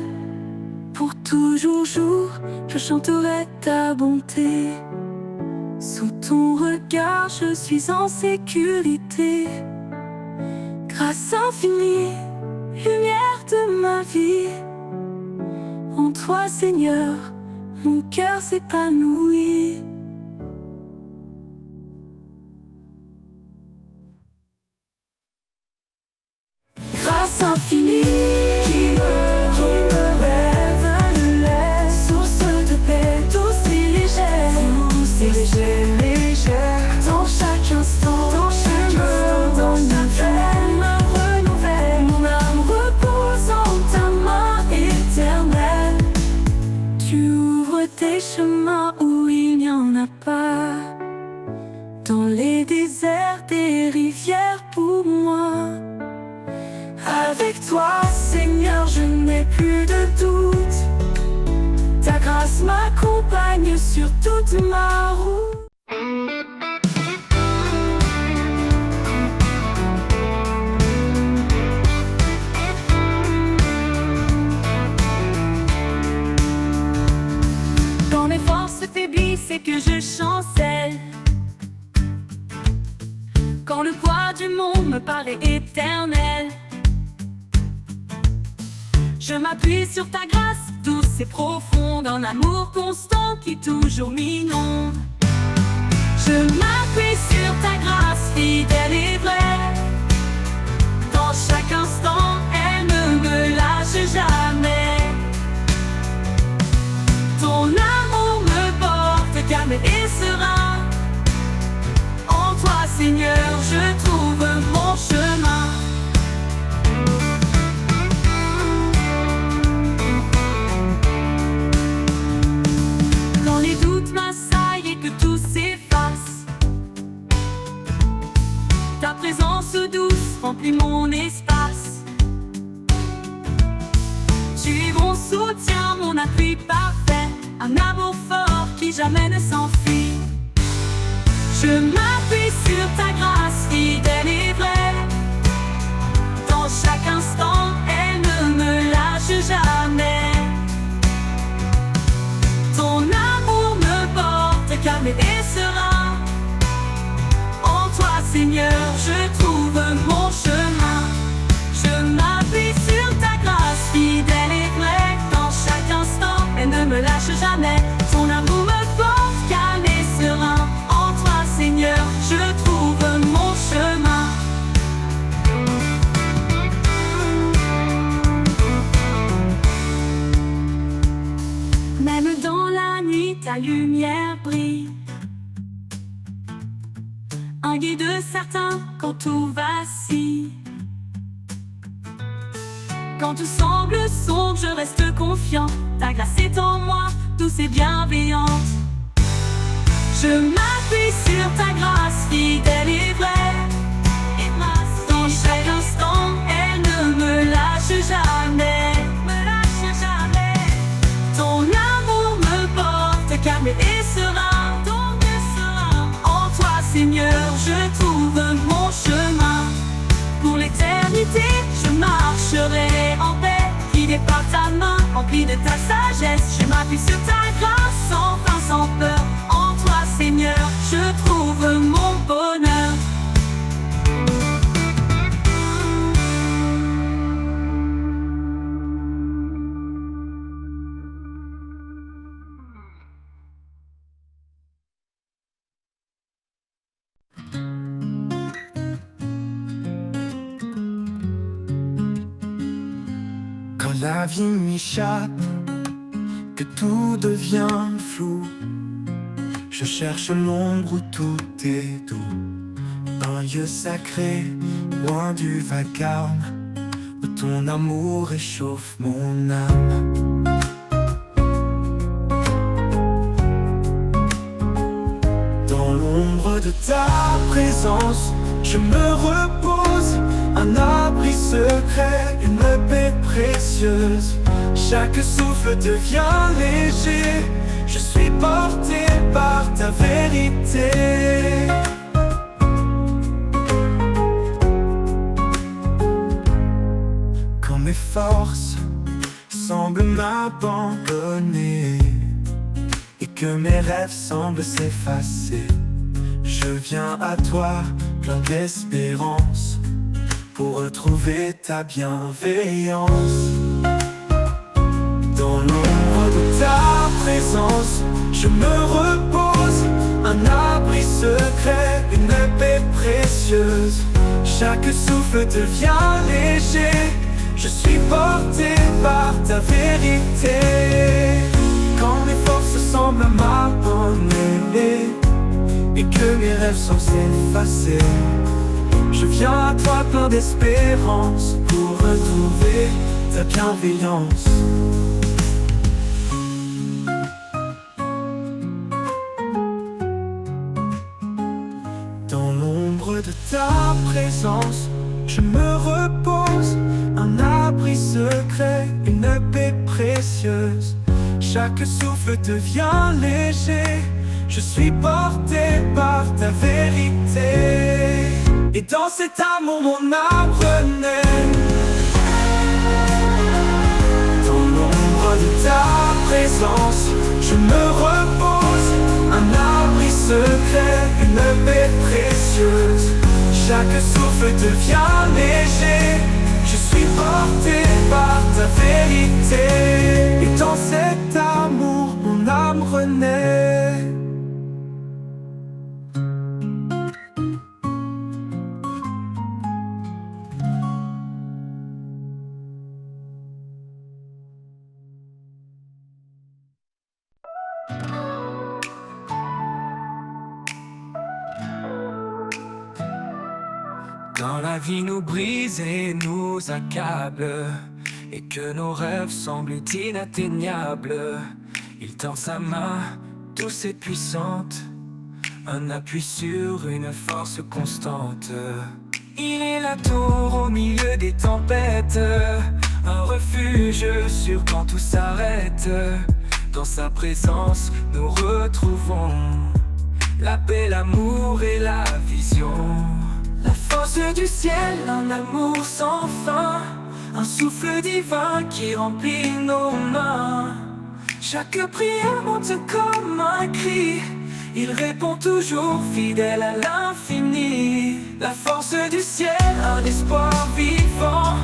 Pour toujours jour, je chanterai ta bonté. Sous ton regard, je suis en sécurité. Grâce infinie, lumière de ma vie. En toi, Seigneur, mon cœur s'épanouit. Grâce infinie Qui me relève, source de paix douce et légère. douce et légère. Dans chaque instant, Tu me renouvelle. Mon âme repose en ta main éternelle. Tu ouvres tes chemins où il n'y en a pas. Dans les déserts, des rivières pour moi. Avec toi, Seigneur, je n'ai plus de doute. Ta grâce m'accompagne sur toute ma route. Quand mes forces faiblissent et que je chancelle, quand le poids du monde me paraît éternel, je m'appuie sur ta grâce douce et profonde, un amour constant qui toujours m'inonde. Je m'appuie sur ta grâce fidèle et vraie. Dans chaque instant, elle ne me lâche jamais. Ton amour me porte calme et serein. En toi, Seigneur, je trouve mon chemin. appui parfait, un amour fort qui jamais ne s'enfuit. Je m'appuie sur ta grâce fidèle et vraie. Dans chaque instant, elle ne me lâche jamais. Ton amour me porte calme et serein. En toi, Seigneur, je trouve mon chemin. Je m'appuie sur ta grâce fidèle et vraie. Dans chaque instant, elle ne me lâche jamais. Ton amour me porte calme et serein. En toi, Seigneur, je trouve mon chemin. Même dans la nuit, ta lumière brille. Un guide certain quand tout vacille. Quand tout semble sombre, je reste confiant. Ta grâce est en moi, douce et bienveillante. Je m'appuie sur ta grâce fidèle et vraie. Dans chaque instant, elle ne me lâche jamais. Ton amour me porte calme et serein. En toi, Seigneur, je trouve mon chemin. Pour l'éternité, je marcherai en paix, guidé par ta main, empli de ta sagesse. Je m'appuie sur ta grâce, sans fin, sans peur. En toi, Seigneur, je trouve mon bonheur. Quand la vie m'échappe, que tout devient flou, je cherche l'ombre où tout est doux. Un lieu sacré, loin du vacarme, où ton amour réchauffe mon âme. Dans l'ombre de ta présence, je me repose. Un abri secret, une paix précieuse. Chaque souffle devient léger. Je suis porté par ta vérité. Quand mes forces semblent m'abandonner et que mes rêves semblent s'effacer, je viens à toi plein d'espérance pour retrouver ta bienveillance. Dans l'ombre de ta présence, je me repose. Un abri secret, une paix précieuse. Chaque souffle devient léger. Je suis porté par ta vérité. Quand mes forces semblent m'abandonner et que mes rêves semblent s'effacer, je viens à toi plein d'espérance pour retrouver ta bienveillance. Dans l'ombre de ta présence, je me repose. Un abri secret, une paix précieuse. Chaque souffle devient léger. Je suis porté par ta vérité. Et dans cet amour mon âme renaît. Dans l'ombre de ta présence, je me repose. Un abri secret, une paix précieuse. Chaque souffle devient léger. Je suis porté par ta vérité. Et dans cet amour mon âme renaît. Quand la vie nous brise et nous accable, et que nos rêves semblent inatteignables, il tend sa main douce et puissante, un appui sur une force constante. Il est la tour au milieu des tempêtes, un refuge sûr quand tout s'arrête. Dans sa présence, nous retrouvons la paix, l'amour et la vision. La force du ciel, un amour sans fin, un souffle divin qui remplit nos mains. Chaque prière monte comme un cri, il répond toujours fidèle à l'infini. La force du ciel, un espoir vivant,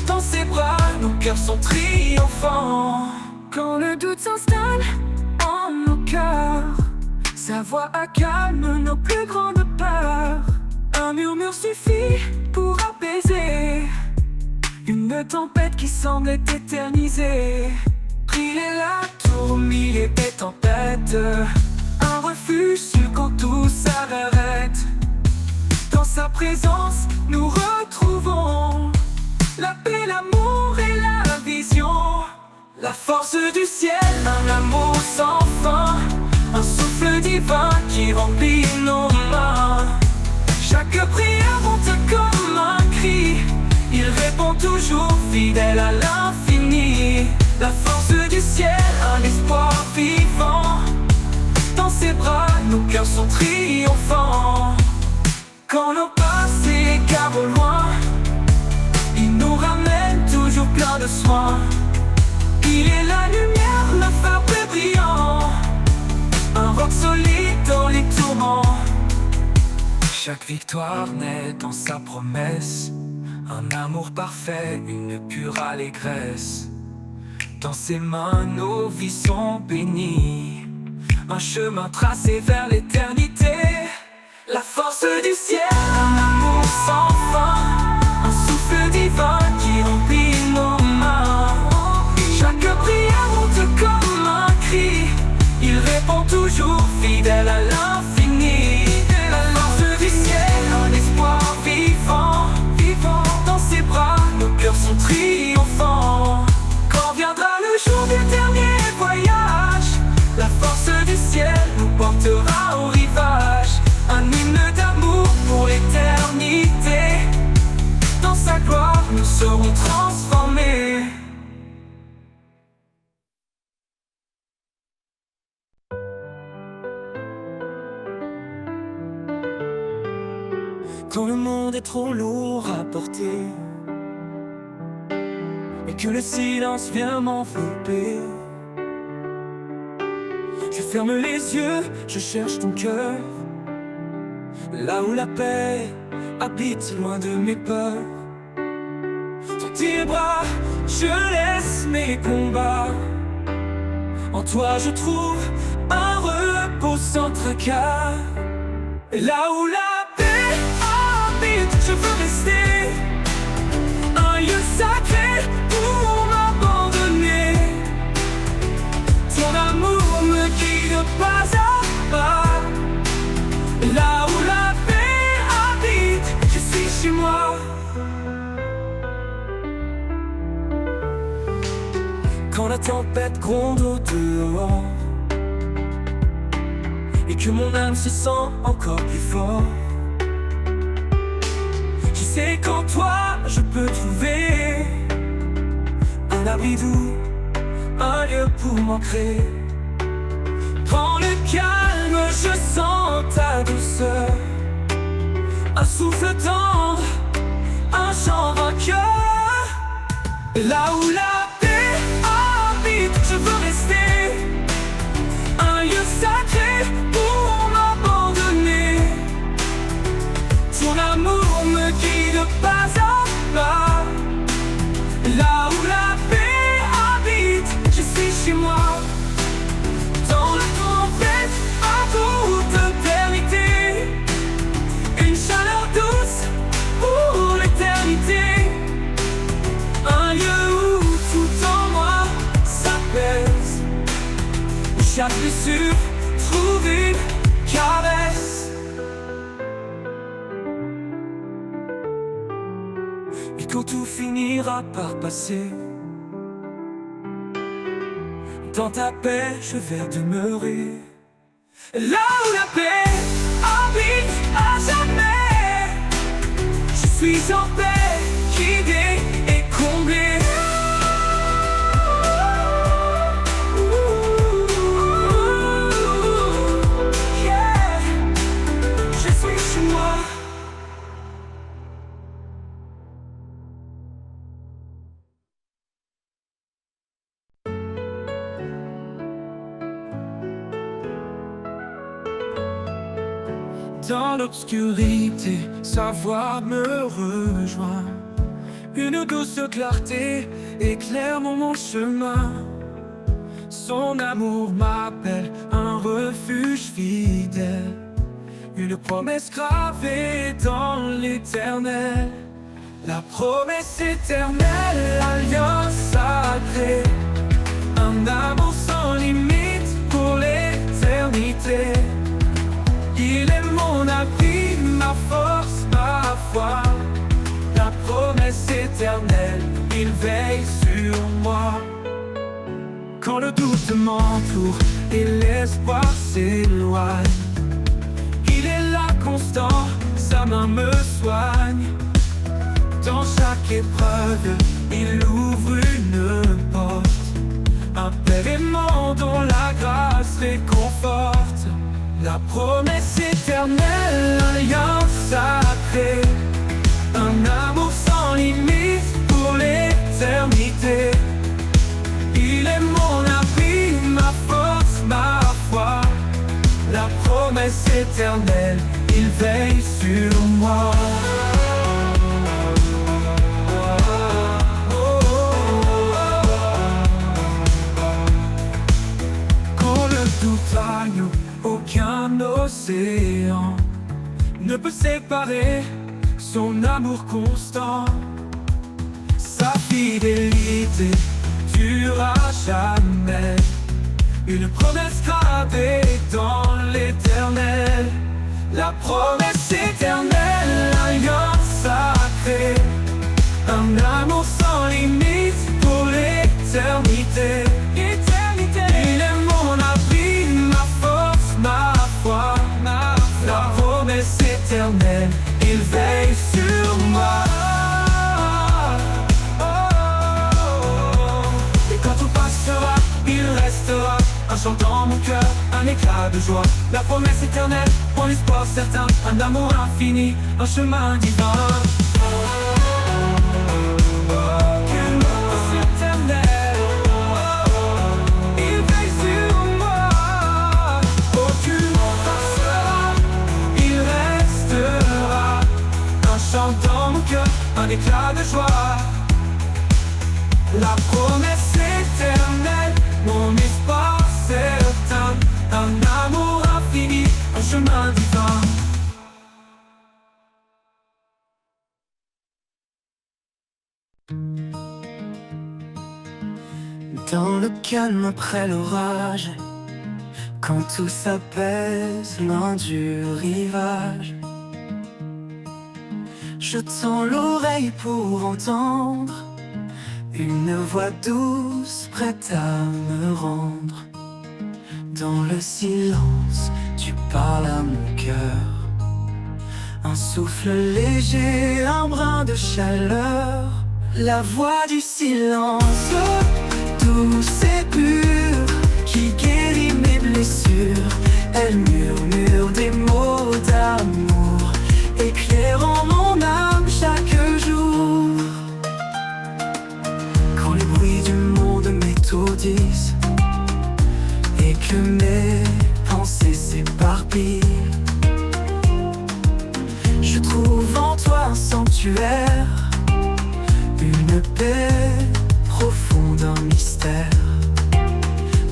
dans ses bras, nos cœurs sont triomphants. Quand le doute s'installe en nos cœurs, sa voix accalme nos plus grandes peurs. Un murmure suffit pour apaiser une tempête qui semble éternisée. Il est là, tour au milieu des tempêtes, un refuge sûr quand tout s'arrête. Dans sa présence, nous retrouvons la paix, l'amour et la vision. La force du ciel, un amour sans fin, un souffle divin qui remplit nos mains. Chaque prière monte comme un cri, il répond toujours fidèle à l'infini. La force du ciel, un espoir vivant, dans ses bras, nos cœurs sont triomphants. Quand nos pas s'égarent au loin, il nous ramène toujours plein de soin. Il est la lumière, le phare bleu brillant, un roc solide dans les tourments. Chaque victoire naît dans sa promesse, un amour parfait, une pure allégresse. Dans ses mains, nos vies sont bénies, un chemin tracé vers l'éternité. La force du ciel, un amour sans fin, un souffle divin qui remplit nos mains. Chaque prière monte comme un cri, il répond toujours fidèle à l'infini. La force du ciel, un espoir vivant, dans ses bras, nos cœurs sont triomphants. Quand viendra le jour du dernier voyage, la force du ciel nous portera au rivage. Un hymne d'amour pour l'éternité, dans sa gloire nous serons transformés. Quand le monde est trop lourd à porter et que le silence vient m'envelopper, je ferme les yeux, je cherche ton cœur, là où la paix habite loin de mes peurs. Dans tes bras, je laisse mes combats, en toi je trouve un repos sans tracas. Et là où la paix habite, je veux rester, un lieu sacré pour m'abandonner. Ton amour me guide pas à pas. Là où la paix habite, je suis chez moi. Quand la tempête gronde au dehors et que mon âme se sent encore plus fort, je sais qu'en toi je peux trouver un abri doux, un lieu pour m'ancrer. Dans le calme, je sens ta douceur, un souffle tendre, un chant vainqueur. Là où la paix habite, je veux rester, un lieu sacré pour m'abandonner. Ton amour me guide pas à pas. Là où la paix habite, je suis chez moi. Dans la tempête, à toute éternité, une chaleur douce pour l'éternité. Un lieu où tout en moi s'apaise, où chaque blessure trouve une caresse. Et quand tout finira par passer, dans ta paix je vais demeurer. Là où la paix habite à jamais, je suis en paix, guidé et comblé. dans l'obscurité, sa voix me rejoint. Une douce clarté éclaire mon chemin. Son amour m'appelle, un refuge fidèle, une promesse gravée dans l'éternel. La promesse éternelle, l'alliance sacrée, un amour sans limite pour l'éternité. Il est mon abri, ma force, ma foi. La promesse éternelle, il veille sur moi. Quand le doute m'entoure et l'espoir s'éloigne, il est là constant, sa main me soigne. Dans chaque épreuve, il ouvre une porte, un père aimant dont la grâce réconforte. La promesse éternelle, l'alliance sacrée, un amour sans limite pour l'éternité. Il est mon abri, ma force, ma foi. La promesse éternelle, il veille sur moi. Quand le doute règne, aucun océan ne peut séparer son amour constant. Sa fidélité dure à jamais, une promesse gravée dans l'éternel. La promesse éternelle, l'alliance sacrée, un amour sans limite pour l'éternité. Il est mon abri, ma force, ma foi. La promesse éternelle, il veille sur moi. Et quand tout passera, il restera un chant dans mon cœur, un éclat de joie. La promesse éternelle, mon espoir certain, un amour infini, un chemin divin. Dans mon cœur, un éclat de joie. La promesse éternelle, mon espoir certain, un amour infini, un chemin divin. Dans le calme après l'orage, quand tout s'apaise loin du rivage, je tends l'oreille pour entendre une voix douce prête à me rendre. Dans le silence, tu parles à mon cœur, un souffle léger, un brin de chaleur. La voix du silence, douce et pure, qui guérit mes blessures. Elle murmure des mots d'amour, éclairant mon âme chaque jour. Quand les bruits du monde m'étourdissent et que mes pensées s'éparpillent, je trouve en toi un sanctuaire, une paix profonde, un mystère.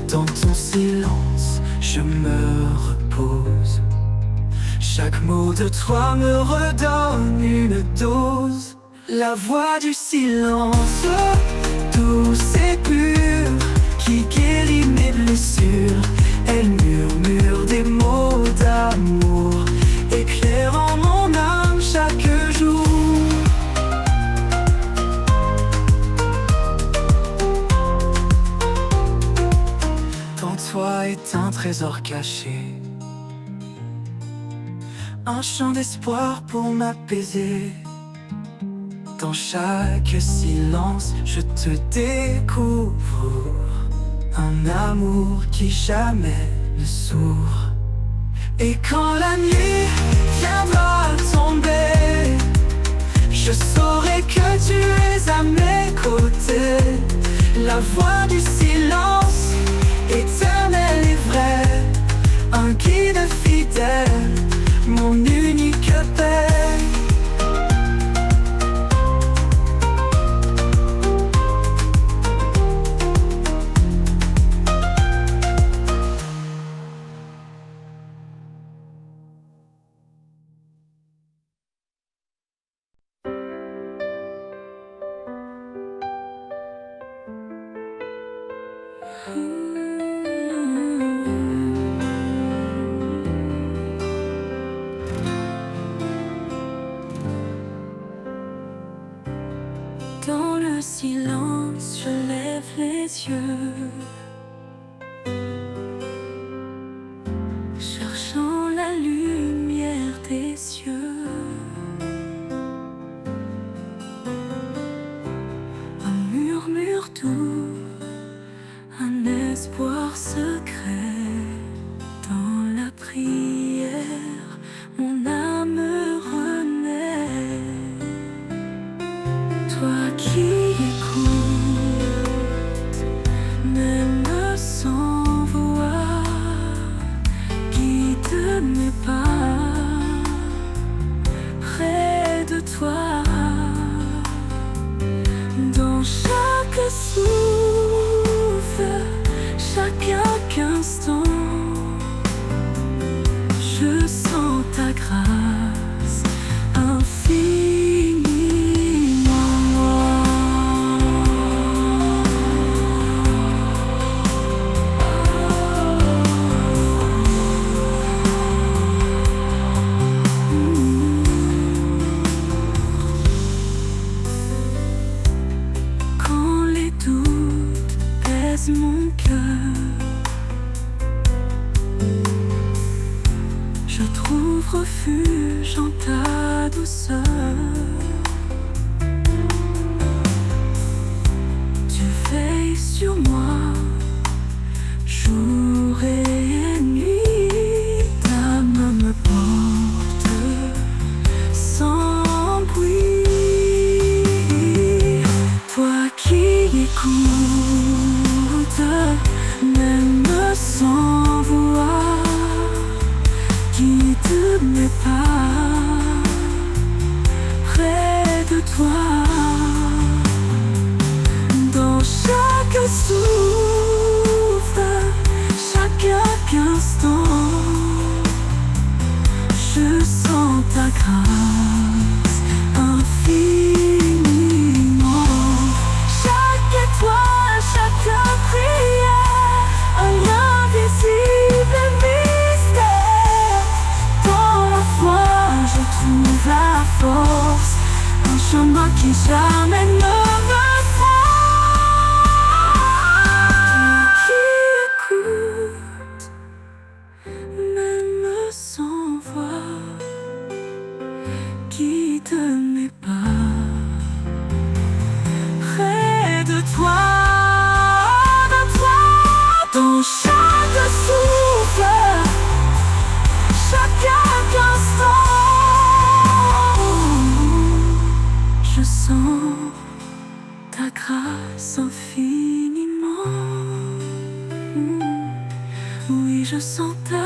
Dans ton silence, je me repose. Chaque mot de toi me redonne une dose. La voix du silence, douce et pure, qui guérit mes blessures. Elle murmure des mots d'amour, éclairant mon âme chaque jour. Dans toi est un trésor caché, un chant d'espoir pour m'apaiser. Dans chaque silence, je te découvre, un amour qui jamais ne s'ouvre. Et quand la nuit viendra tomber, je saurai que tu es à mes côtés. La voix du silence, éternelle et vraie, un guide fidèle, mon unique paix. Dans le silence, je lève les yeux, cherchant la lumière des cieux. Un murmure doux, un espoir secret. Dans la prière, mon âme renaît. Toi qui écoutes, même sans voix, guide mes pas près de toi. Dans chaque souffle, chaque instant, je sens ta grâce infinie. Mon cœur, je trouve refuge en ta douceur. Tu veilles sur moi, jour et nuit. Ta main me porte sans bruit. Toi qui écoutes, même sans voix, guide mes pas près de toi. Dans chaque souffle, chaque instant, je sens ta grâce infiniment. Chaque étoile, chaque prière, un lien visible et mystère. Dans la foi, je trouve la force, un chemin qui jamais ne me froisse. Qui écoute, même sans voix, guide mes pas près de toi. Dans chaque souffle, chaque instant, je sens ta grâce infiniment. Oui, je sens ta